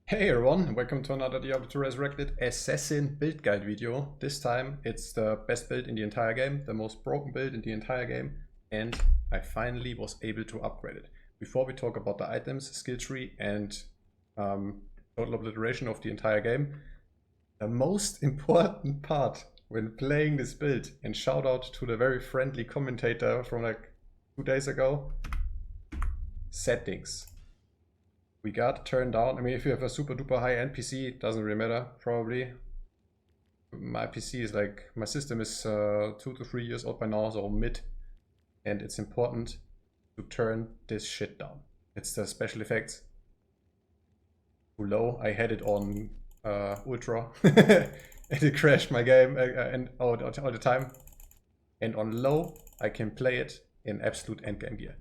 Hey everyone, welcome to another Diablo 2 Resurrected Assassin build guide video. This time it's the best build in the entire game, the most broken build in the entire game, and I finally was able to upgrade it. Before we talk about the items, skill tree, and total obliteration of the entire game, the most important part when playing this build, and shout out to the very friendly commentator from like 2 days ago, settings. We got turned down. I mean, if you have a super duper high end PC, it doesn't really matter, probably. My PC is like, my system is 2 to 3 years old by now, so mid. And it's important to turn this shit down. It's the special effects. Too low. I had it on ultra and it crashed my game and all the time. And on low, I can play it in absolute endgame gear.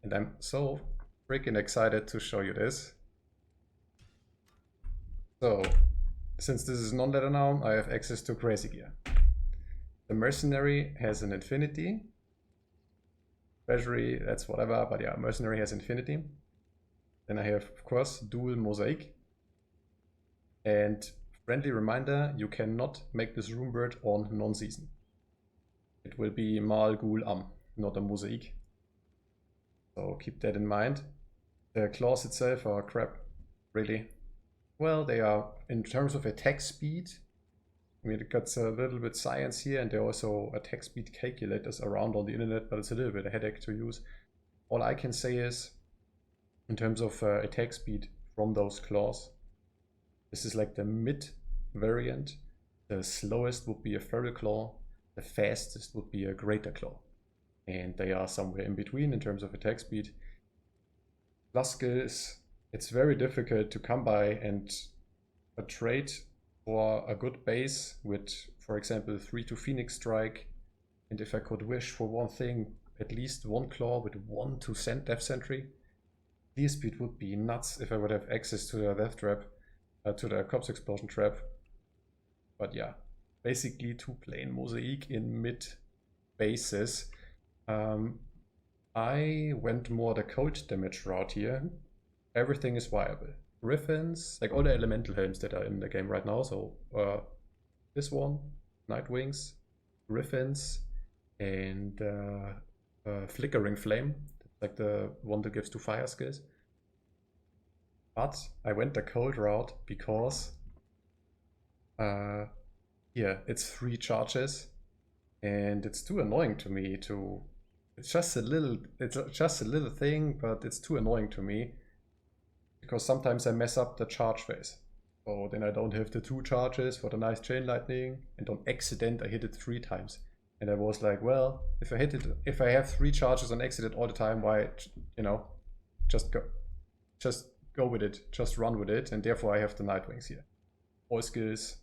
And I'm so freaking excited to show you this. So, since this is non-letter now, I have access to crazy gear. The mercenary has an infinity. Treasury, that's whatever, but yeah, mercenary has infinity. Then I have, of course, dual MOSAIC. And friendly reminder, you cannot make this rune bird on non-season. It will be Mal Ghul Am, not a MOSAIC. So keep that in mind. The claws itself are crap, really. Well, they are, in terms of attack speed, I mean, it got a little bit science here, and there are also attack speed calculators around on the internet, but it's a little bit a headache to use. All I can say is, in terms of attack speed from those claws, this is like the mid variant. The slowest would be a feral claw, the fastest would be a greater claw. And they are somewhere in between in terms of attack speed. Plus skills, it's very difficult to come by, and a trait for a good base with, for example, 3 to Phoenix Strike, and if I could wish for one thing, at least one claw with 1 to Death Sentry. Clear speed would be nuts if I would have access to the Death Trap, to the Corpse Explosion Trap. But yeah, basically 2 plain MOSAIC in mid bases. I went more the cold damage route here. Everything is viable. Griffins, like all the elemental helms that are in the game right now. So this one, Nightwings, Griffins, and Flickering Flame, like the one that gives 2 fire skills. But I went the cold route because yeah, it's 3 charges, and it's too annoying to me to. It's just a little thing, but it's too annoying to me because sometimes I mess up the charge phase. So then I don't have the 2 charges for the nice chain lightning, and on accident I hit it 3 times. And I was like, well, if I have 3 charges on accident all the time, why, you know, just go with it, just run with it, and therefore I have the Nightwings here. All skills,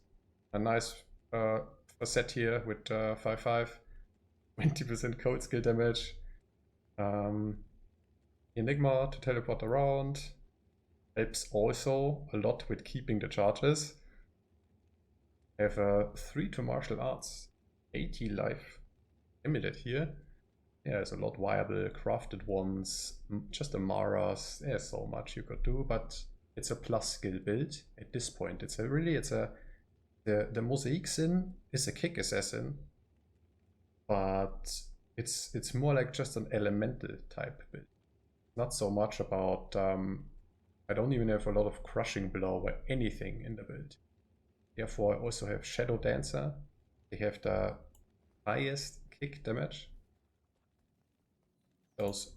a nice set here with 5/5. 20% cold skill damage. Enigma to teleport around. Helps also a lot with keeping the charges. I have a 3 to martial arts. 80 life amulet here. Yeah, there's a lot viable crafted ones. Just Amaras. There's so much you could do, but it's a plus skill build at this point. The MOSAIC Sin is a kick assassin. But it's more like just an elemental type build. Not so much about, I don't even have a lot of crushing blow or anything in the build. Therefore I also have Shadow Dancer. They have the highest kick damage. Those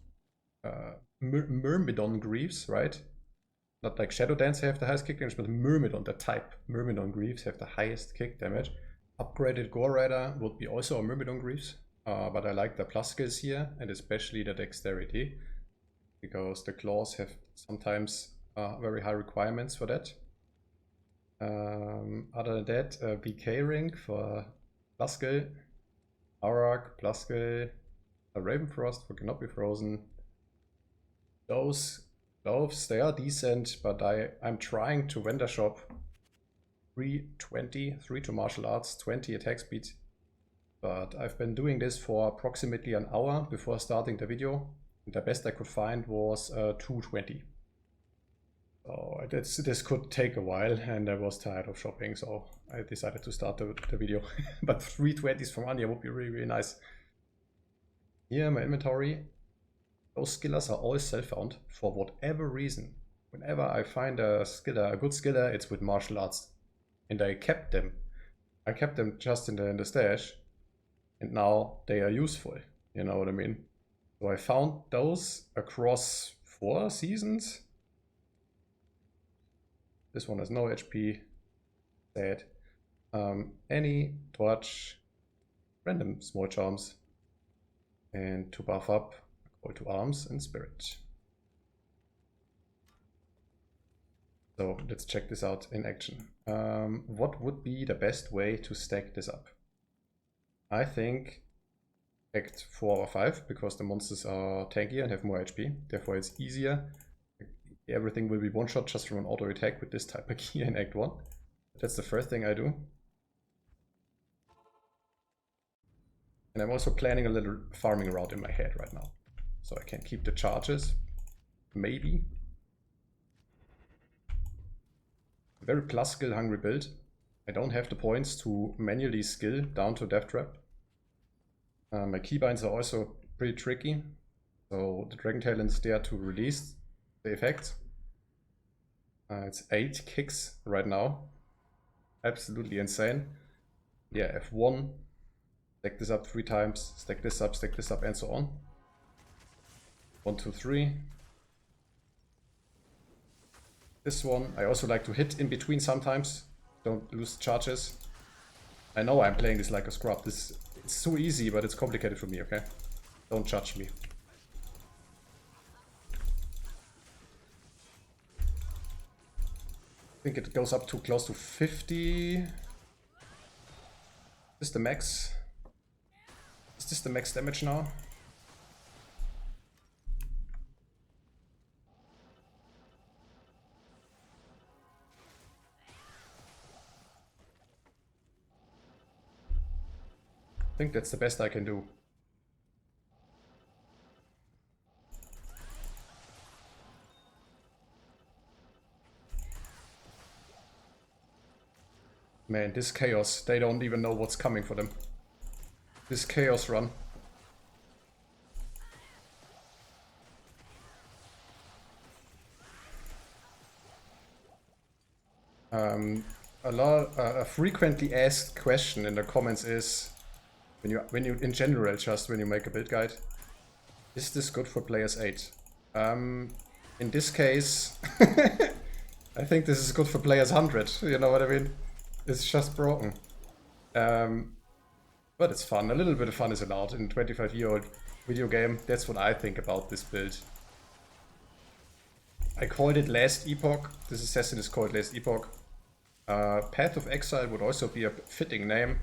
Myrmidon Greaves, right? Not like Shadow Dancer have the highest kick damage, but Myrmidon, the type Myrmidon Greaves have the highest kick damage. Upgraded Gore Rider would be also a Myrmidon Greaves, but I like the plus skills here, and especially the dexterity, because the claws have sometimes very high requirements for that. Other than that, BK ring for plus skill, Aurak plus skill, a Ravenfrost for cannot be frozen. Those gloves, they are decent, but I'm trying to vendor shop 320, 3 to martial arts, 20 attack speed. But I've been doing this for approximately an hour before starting the video. And the best I could find was 220. Oh, this could take a while, and I was tired of shopping, so I decided to start the video. But 320s from Anya would be really, really nice. Here, my inventory. Those skillers are always self-found for whatever reason. Whenever I find a skiller, a good skiller, it's with martial arts. And I kept them. I kept them just in the stash. And now they are useful. You know what I mean? So I found those across 4 seasons. This one has no HP. Sad. Any, torch, random small charms. And to buff up, call to arms and spirit. So let's check this out in action. What would be the best way to stack this up? I think Act 4 or 5, because the monsters are tankier and have more HP. Therefore it's easier. Everything will be one-shot just from an auto attack with this type of gear in Act 1. That's the first thing I do. And I'm also planning a little farming route in my head right now. So I can keep the charges, maybe. Very plus skill hungry build. I don't have the points to manually skill down to Death Trap. My keybinds are also pretty tricky. So the Dragon Talent is there to release the effect. It's 8 kicks right now. Absolutely insane. Yeah, F1. Stack this up 3 times. Stack this up, and so on. 1, 2, 3. This one, I also like to hit in between sometimes. Don't lose charges. I know I'm playing this like a scrub. It's so easy, but it's complicated for me, okay? Don't judge me. I think it goes up to close to 50. Is this the max? Is this the max damage now? I think that's the best I can do. Man, this chaos, they don't even know what's coming for them. This chaos run. A frequently asked question in the comments is, when you in general, just when you make a build guide, is this good for players 8? In this case, I think this is good for players 100. You know what I mean? It's just broken. But it's fun. A little bit of fun is allowed in a 25-year-old video game. That's what I think about this build. I called it Last Epoch. This assassin is called Last Epoch. Path of Exile would also be a fitting name.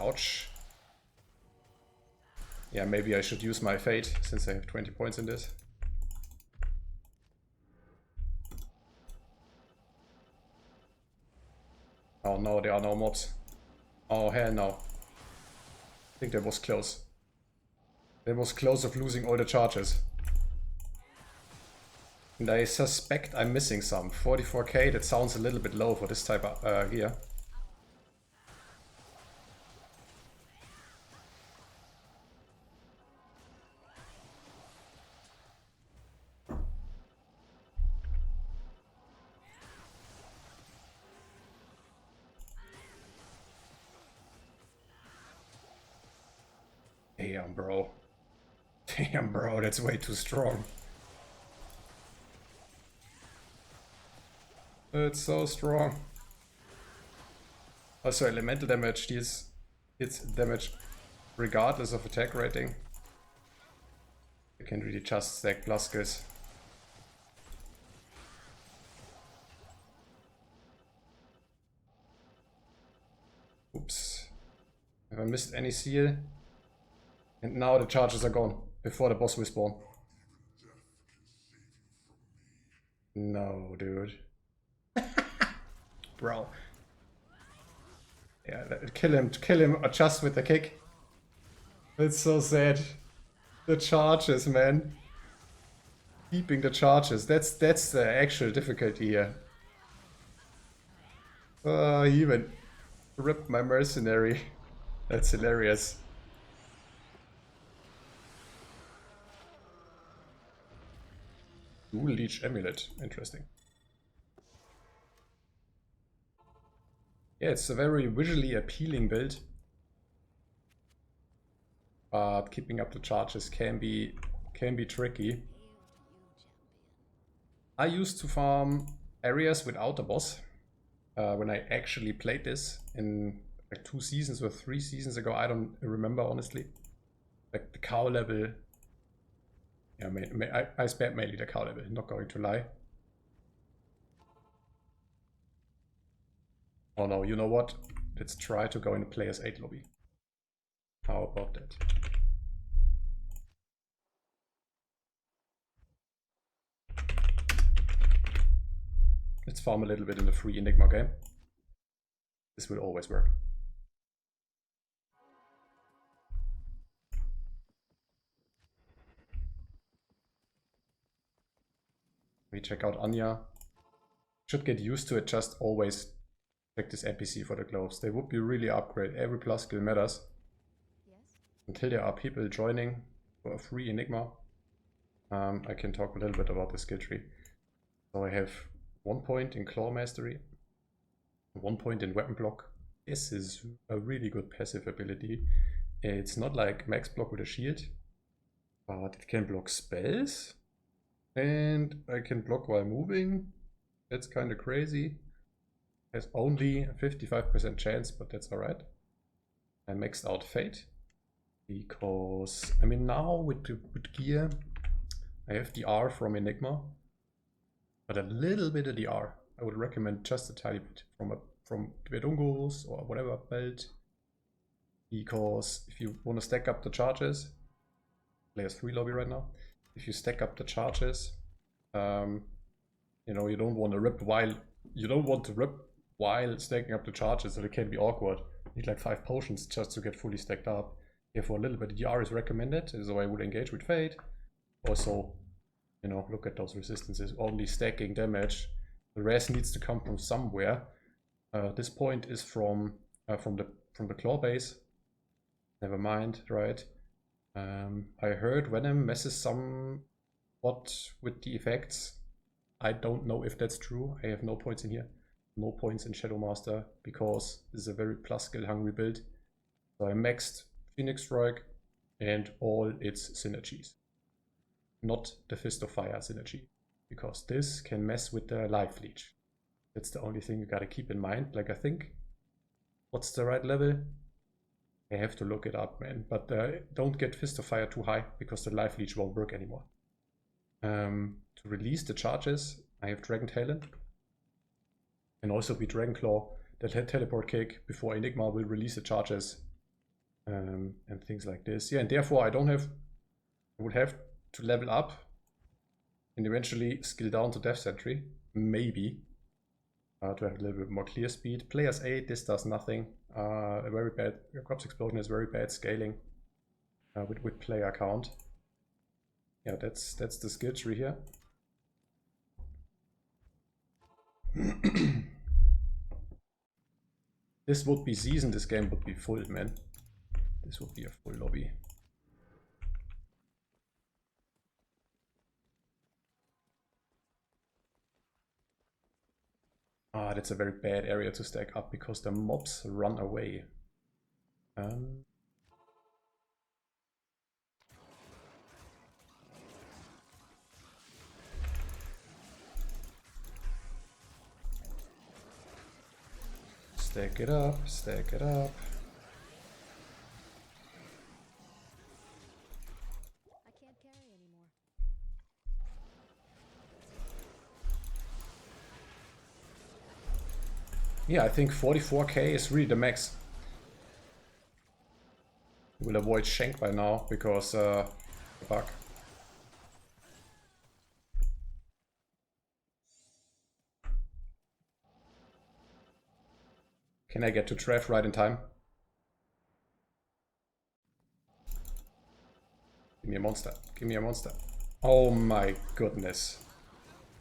Ouch. Yeah, maybe I should use my fate, since I have 20 points in this. Oh no, there are no mobs. Oh hell no. I think that was close. That was close of losing all the charges. And I suspect I'm missing some. 44k, that sounds a little bit low for this type of gear. Damn, bro. Damn, bro, that's way too strong. It's so strong. Also, elemental damage deals its damage regardless of attack rating. You can really just stack plus skills. Oops. Have I missed any seal? And now the charges are gone, before the boss will spawn. No, dude. Bro. Yeah, kill him just with the kick. It's so sad. The charges, man. Keeping the charges. That's the actual difficulty here. He even ripped my mercenary. That's hilarious. Dual Leech Amulet. Interesting. Yeah, it's a very visually appealing build. But keeping up the charges can be tricky. I used to farm areas without a boss. When I actually played this in like 2 seasons or 3 seasons ago, I don't remember honestly. Like the cow level. Yeah, I spammed mainly the cow level, not going to lie. Oh no, you know what? Let's try to go in a players 8 lobby. How about that? Let's farm a little bit in the free Enigma game. This will always work. We check out Anya. Should get used to it, just always check this NPC for the gloves. They would be really upgrade. Every plus skill matters. Yes. Until there are people joining for a free Enigma. I can talk a little bit about the skill tree. So I have 1 point in Claw Mastery, 1 point in Weapon Block. This is a really good passive ability. It's not like max block with a shield, but it can block spells. And I can block while moving. That's kind of crazy. Has only a 55% chance, but that's alright. I maxed out Fate. Because, I mean, now with gear, I have the R from Enigma. But a little bit of the R. I would recommend just a tiny bit from Dvedungos or whatever belt. Because if you want to stack up the charges, players 3 lobby right now. If you stack up the charges, you know, you don't want to rip while stacking up the charges, so it can be awkward. You need like 5 potions just to get fully stacked up. Therefore, a little bit of DR is recommended, so I would engage with Fate. Also, you know, look at those resistances, only stacking damage. The rest needs to come from somewhere. This point is from the claw base. Never mind, right? I heard Venom messes somewhat with the effects. I don't know if that's true. I have no points in here. No points in Shadow Master because this is a very plus skill hungry build. So I maxed Phoenix Strike and all its synergies. Not the Fist of Fire synergy, because this can mess with the Life Leech. That's the only thing you gotta keep in mind. Like, I think, what's the right level? I have to look it up, man. But don't get Fist of Fire too high, because the Life Leech won't work anymore. To release the charges, I have Dragon Talon. And also be Dragon Claw, that teleport cake before Enigma will release the charges. And things like this. Yeah, and therefore I would have to level up and eventually skill down to Death Sentry, maybe, to have a little bit more clear speed. Players 8, this does nothing. A very bad Corpse Explosion is very bad scaling with player count. Yeah, that's the skill tree here. This would be season, this game would be full, man. This would be a full lobby. Ah, that's a very bad area to stack up because the mobs run away. Stack it up, stack it up. I can't carry anymore. Yeah, I think 44k is really the max. We'll avoid Shank by now because bug. Can I get to Trev right in time? Give me a monster. Give me a monster. Oh my goodness.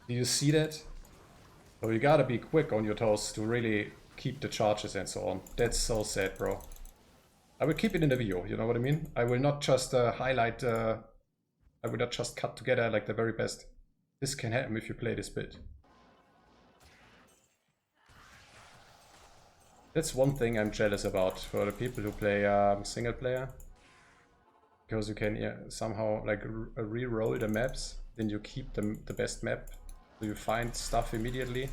Do you see that? So you gotta be quick on your toes to really keep the charges and so on. That's so sad, bro. I will keep it in the video, you know what I mean? I will not just highlight, I will not just cut together like the very best. This can happen if you play this build. That's one thing I'm jealous about for the people who play single player. Because you can somehow like re-roll the maps, then you keep the best map. So you find stuff immediately.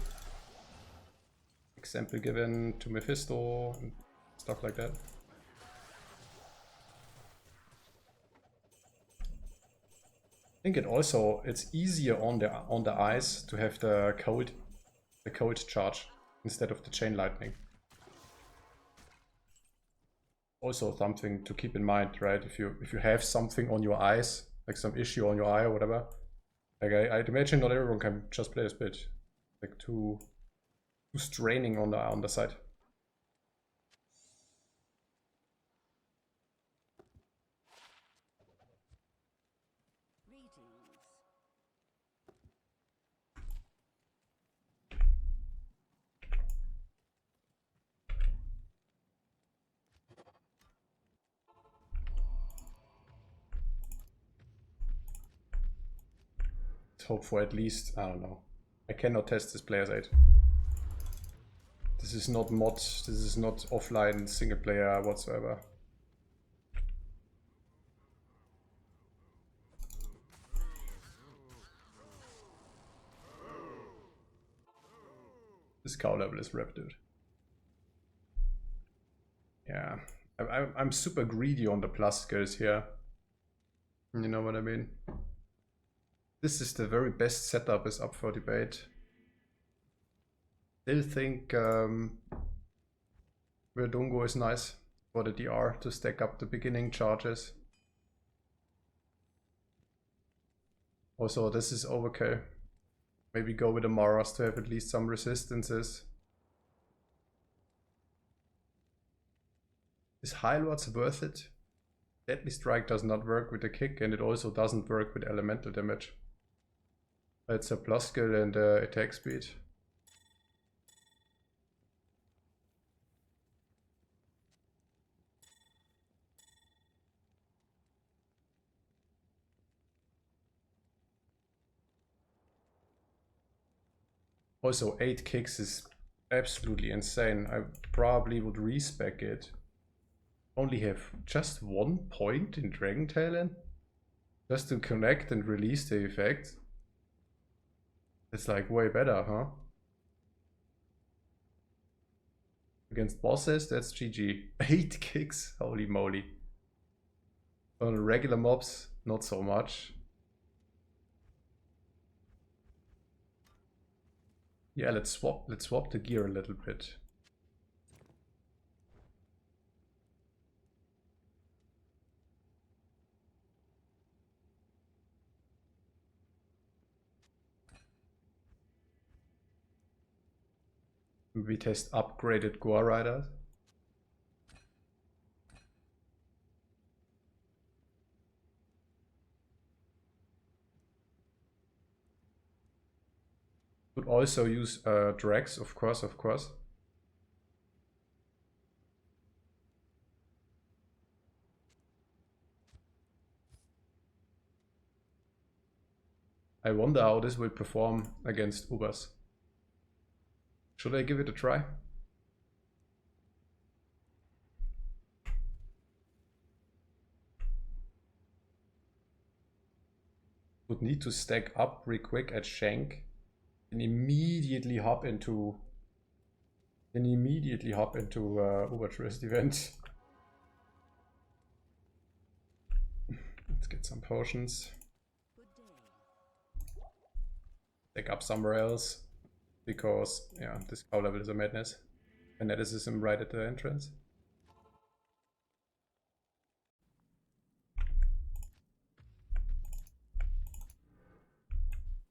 Example given to Mephisto and stuff like that. I think it's easier on the eyes to have the cold charge instead of the chain lightning. Also something to keep in mind, right? If you have something on your eyes, like some issue on your eye or whatever, like I'd imagine not everyone can just play this build. Like too straining on the side. Hope for at least, I don't know. I cannot test this player's aid. This is not mod, this is not offline single player whatsoever. This cow level is ripped, dude. Yeah, I'm super greedy on the plus skills here. You know what I mean? This is the very best setup, is up for debate. Still think Verdungo is nice for the DR to stack up the beginning charges. Also, this is overkill. Maybe go with the Maras to have at least some resistances. Is High Lords worth it? Deadly Strike does not work with the kick, and it also doesn't work with elemental damage. It's a plus skill and attack speed. Also, 8 kicks is absolutely insane. I probably would respec it. Only have just 1 point in Dragon Talon? Just to connect and release the effect? It's like way better, huh? Against bosses, that's GG. 8 kicks, holy moly. On regular mobs, not so much. Yeah, let's swap the gear a little bit. We test upgraded Goa Riders. Could also use Drax, of course. I wonder how this will perform against Ubers. Should I give it a try? Would need to stack up real quick at Shank and immediately hop into Ubertrist event. Let's get some potions. Stack up somewhere else. Because, yeah, this cow level is a madness. Fanaticism right at the entrance.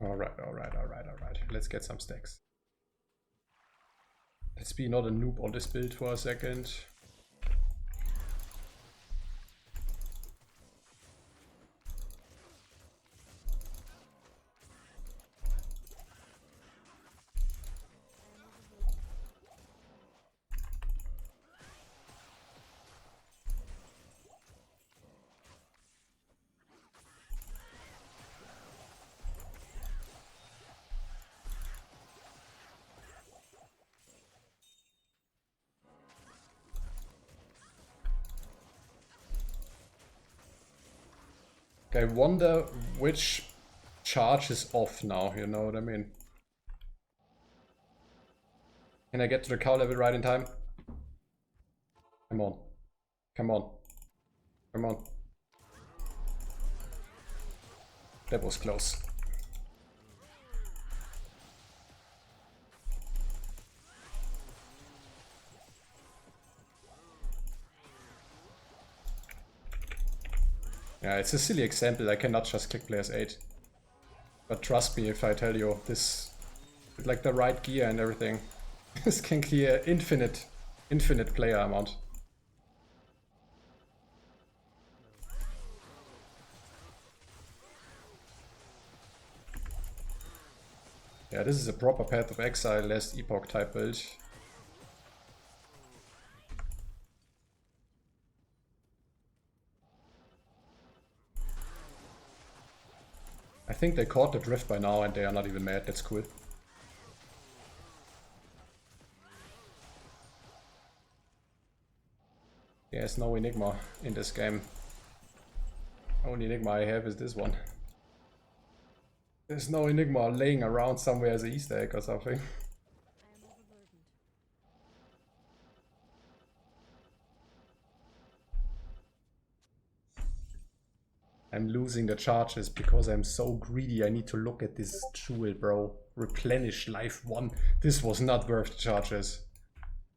Alright. Let's get some stacks. Let's be not a noob on this build for a second. I wonder which charge is off now, you know what I mean? Can I get to the cow level right in time? Come on. Come on. Come on. That was close. Yeah, it's a silly example. I cannot just click players 8. But trust me if I tell you, this, with like the right gear and everything, this can clear infinite player amount. Yeah, this is a proper Path of Exile last epoch type build. I think they caught the drift by now and they are not even mad, that's cool. There's no Enigma in this game. Only Enigma I have is this one. There's no Enigma laying around somewhere as an Easter egg or something. I am overburdened. I'm losing the charges because I'm so greedy. I need to look at this jewel, bro. Replenish life 1. This was not worth the charges.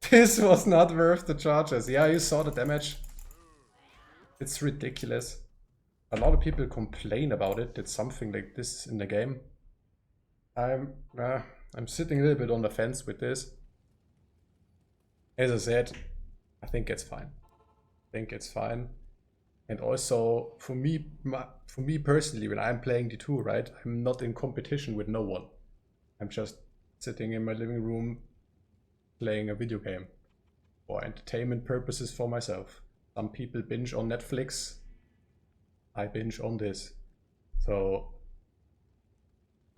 This was not worth the charges. Yeah, you saw the damage. It's ridiculous. A lot of people complain about it, that something like this is in the game. I'm sitting a little bit on the fence with this. As I said, I think it's fine. I think it's fine. And also, for me personally, when I'm playing D2, right, I'm not in competition with no one. I'm just sitting in my living room playing a video game for entertainment purposes for myself. Some people binge on Netflix. I binge on this. So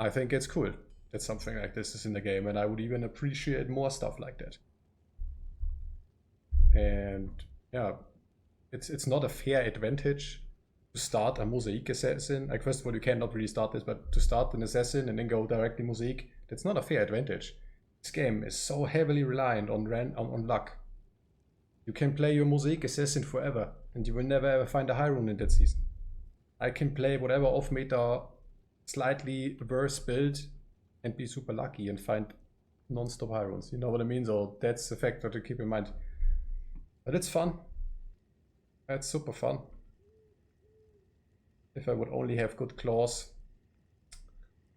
I think it's cool that something like this is in the game, and I would even appreciate more stuff like that. And yeah, it's not a fair advantage to start a MOSAIC assassin. Like, first of all, you cannot really start this, but to start an assassin and then go directly MOSAIC, that's not a fair advantage. This game is so heavily reliant on luck. You can play your MOSAIC assassin forever, and you will never ever find a high rune in that season. I can play whatever off-meta, slightly worse build and be super lucky and find non-stop high runes. You know what I mean? So that's a factor to keep in mind. But it's fun. That's super fun. If I would only have good claws,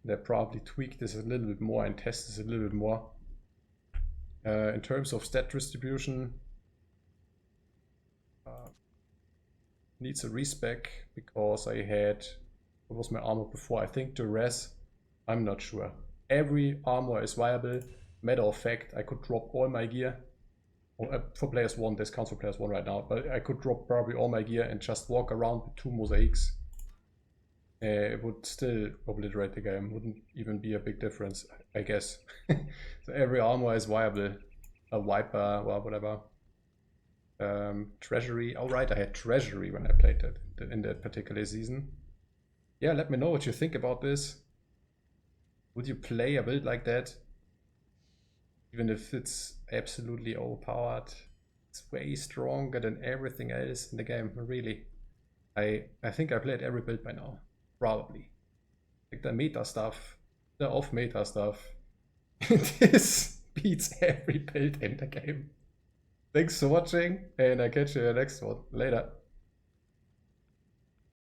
they'd probably tweak this a little bit more and test this a little bit more. In terms of stat distribution, needs a respec because I had, what was my armor before? I think the res, I'm not sure. Every armor is viable. Matter of fact, I could drop all my gear. For players 1, this counts for players 1 right now, but I could drop probably all my gear and just walk around with 2 MOSAICs. It would still obliterate the game, wouldn't even be a big difference, I guess. So every armor is viable. A wiper or whatever. Treasury. Oh right, I had Treasury when I played that in that particular season. Yeah, let me know what you think about this. Would you play a build like that? Even if it's absolutely overpowered, it's way stronger than everything else in the game, really. I think I played every build by now, probably. Like the meta stuff, the off-meta stuff. This beats every build in the game. Thanks for watching, and I catch you in the next one. Later.